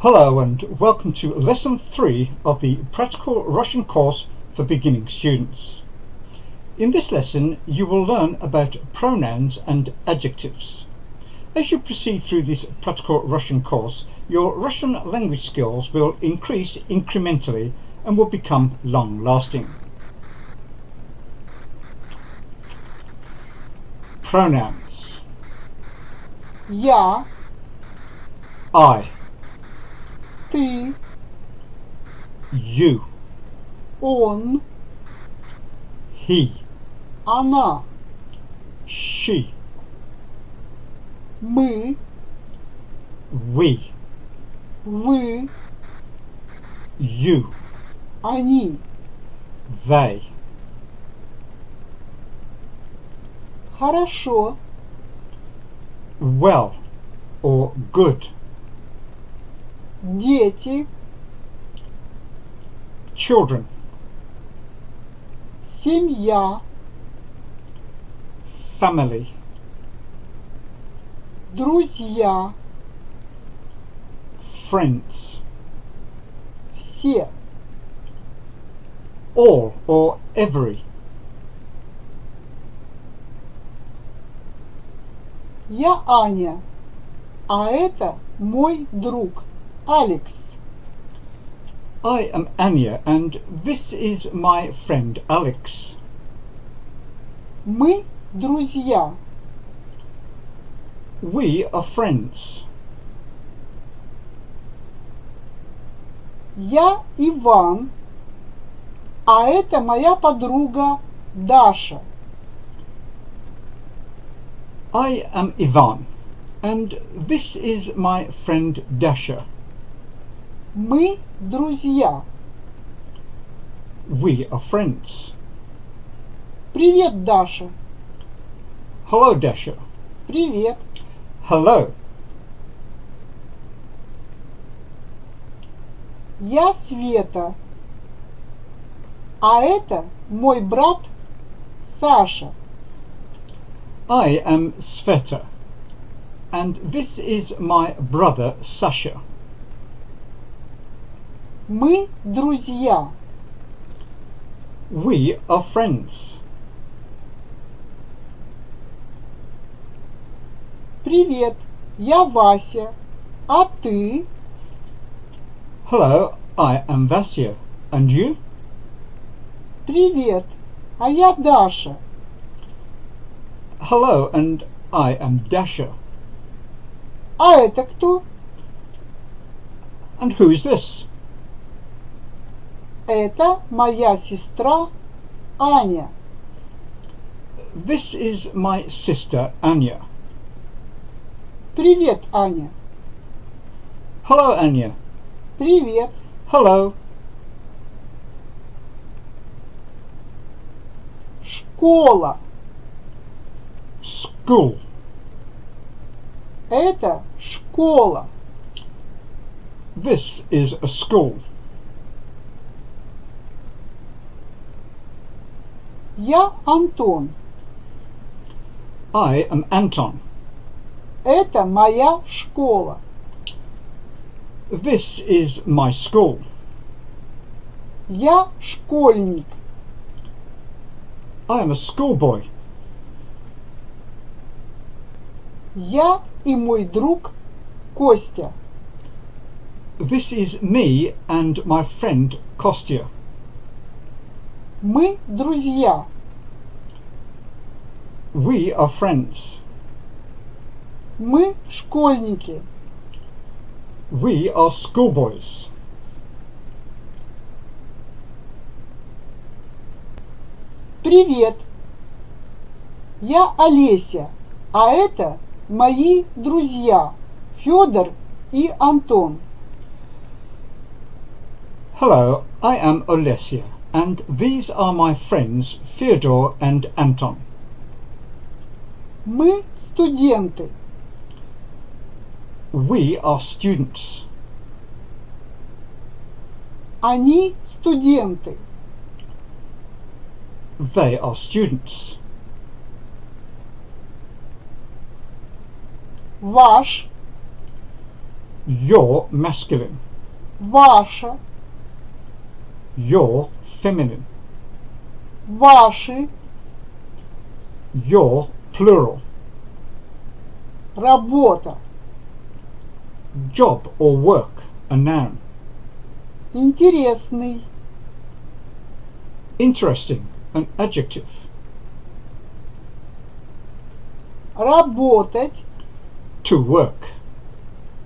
Hello and welcome to Lesson 3 of the Practical Russian course for beginning students. In this lesson you will learn about pronouns and adjectives. As you proceed through this Practical Russian course, your Russian language skills will increase incrementally and will become long-lasting. Pronouns. Я, I, ты, you, он, he, она, she, мы, we, вы, you, они. they. Хорошо, Well or good. дети, Children, семья, family, друзья, friends, все. all or every. Я Аня, а это мой друг Алекс. I am Anya and this is my friend Alex. Мы друзья. We are friends. Я Иван, а это моя подруга Даша. I am Ivan and this is my friend Dasha. Мы друзья. We are friends. Привет, Даша. Hello Dasha. Привет. Hello. Я Света, а это мой брат Саша. I am Sveta and this is my brother Sasha. Мы друзья. We are friends. Привет, я Вася, а ты? Hello, I am Vasya. And you? Привет, а я Даша. Hello, and I am Dasha. А это кто? And who is this? Это моя сестра Аня. This is my sister Anya. Привет, Аня. Hello, Anya. Привет. Hello. Школа. School. Это школа. This is a school. Я Антон. I am Anton. Это моя школа. This is my school. Я школьник. I am a schoolboy. Я и мой друг Костя. This is me and my friend Kostya. Мы друзья. We are friends. Мы школьники. We are schoolboys. Привет. Я Олеся, а это мои друзья Федор и Антон. Hello, I am Olesya and these are my friends Fyodor and Anton. Мы студенты. We are students. Они студенты. They are students. Ваш, Your masculine. Ваша. Your feminine. Ваши. Your plural. Работа. Job or work, a noun. Интересный. Interesting, an adjective. Работать. To work.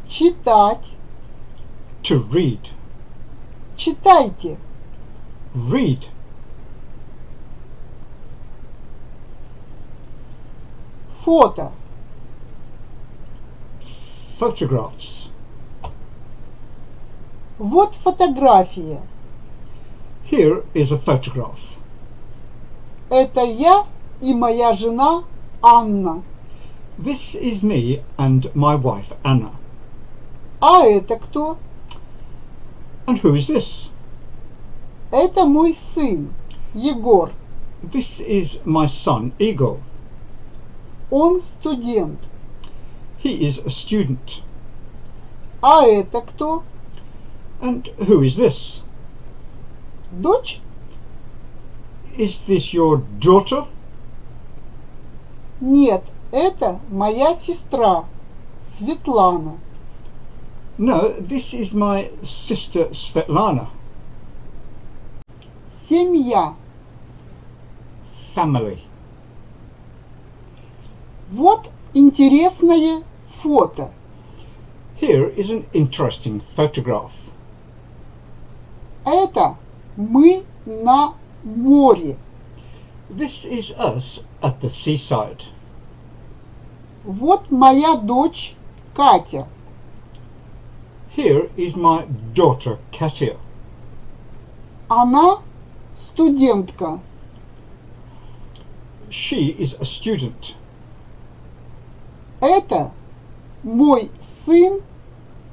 Читать. To read. Читайте. Read. Фото. Photographs. Вот фотография. Here is a photograph. Это я и моя жена Анна. This is me and my wife Anna. А это кто? And who is this? Это мой сын, Егор. This is my son Igor. Он студент. He is a student. А это кто? And who is this? Дочь? Is this your daughter? Нет, это моя сестра, Светлана. No, this is my sister Svetlana. Семья. Family. Вот интересное фото. Here is an interesting photograph. Это мы на море. This is us at the seaside. Вот моя дочь Катя. Here is my daughter Katia. Она студентка. She is a student. Это мой сын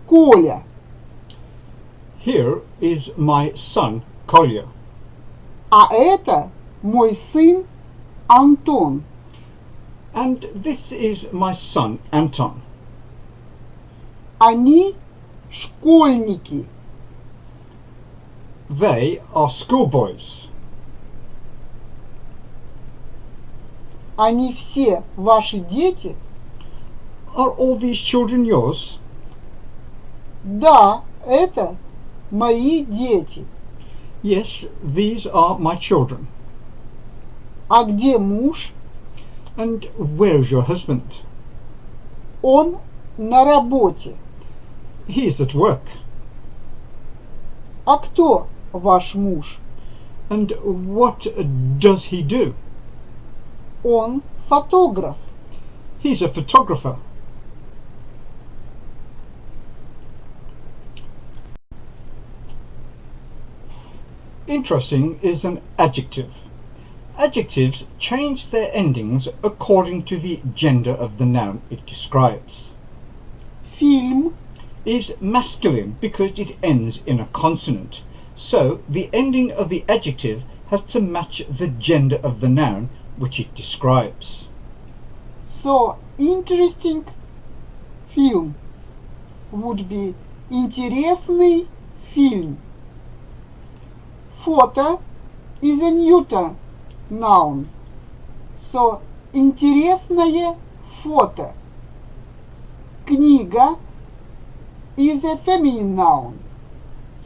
Коля. Here is my son Kolya. А это мой сын Антон. And this is my son Anton. Они школьники. They are schoolboys. Они все ваши дети? Are all these children yours? Да, это мои дети. Yes, these are my children. А где муж? And where is your husband? Он на работе. He is at work. А кто ваш муж? And what does he do? Он фотограф. He's a photographer. Interesting is an adjective. Adjectives change their endings according to the gender of the noun it describes. Фильм. Is masculine because it ends in a consonant, so the ending of the adjective has to match the gender of the noun which it describes. So interesting film would be интересный фильм. Photo is a neuter noun. So интересное фото. Книга is a feminine noun.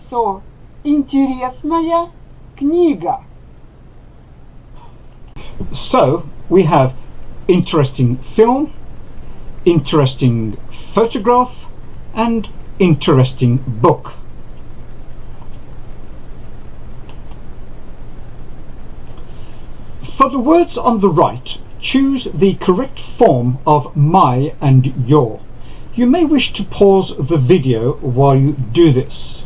So интересная книга. So we have interesting film, interesting photograph, and interesting book. For the words on the right, choose the correct form of my and your. You may wish to pause the video while you do this.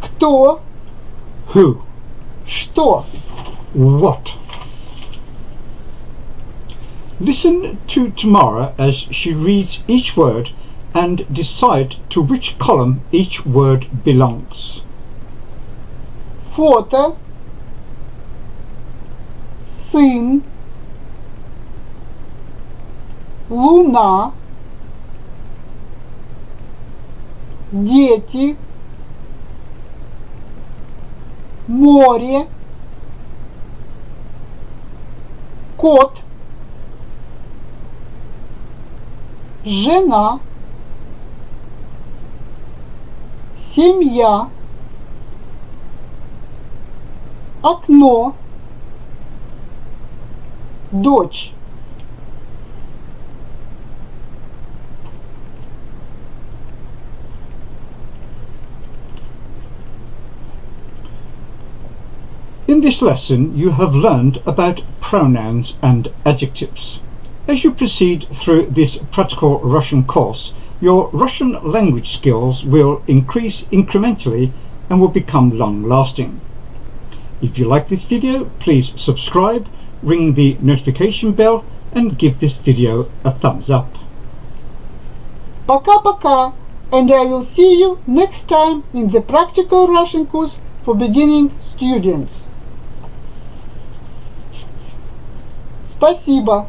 Кто? Who? Что? What? Listen to Tamara as she reads each word and decide to which column each word belongs. Фото. сын, луна, дети, море, кот, жена, семья, окно, дочь. In this lesson, you have learned about pronouns and adjectives. As you proceed through this practical Russian course, your Russian language skills will increase incrementally and will become long-lasting. If you like this video, please subscribe, ring the notification bell, and give this video a thumbs up. Пока-пока, and I will see you next time in the practical Russian course for beginning students. Спасибо.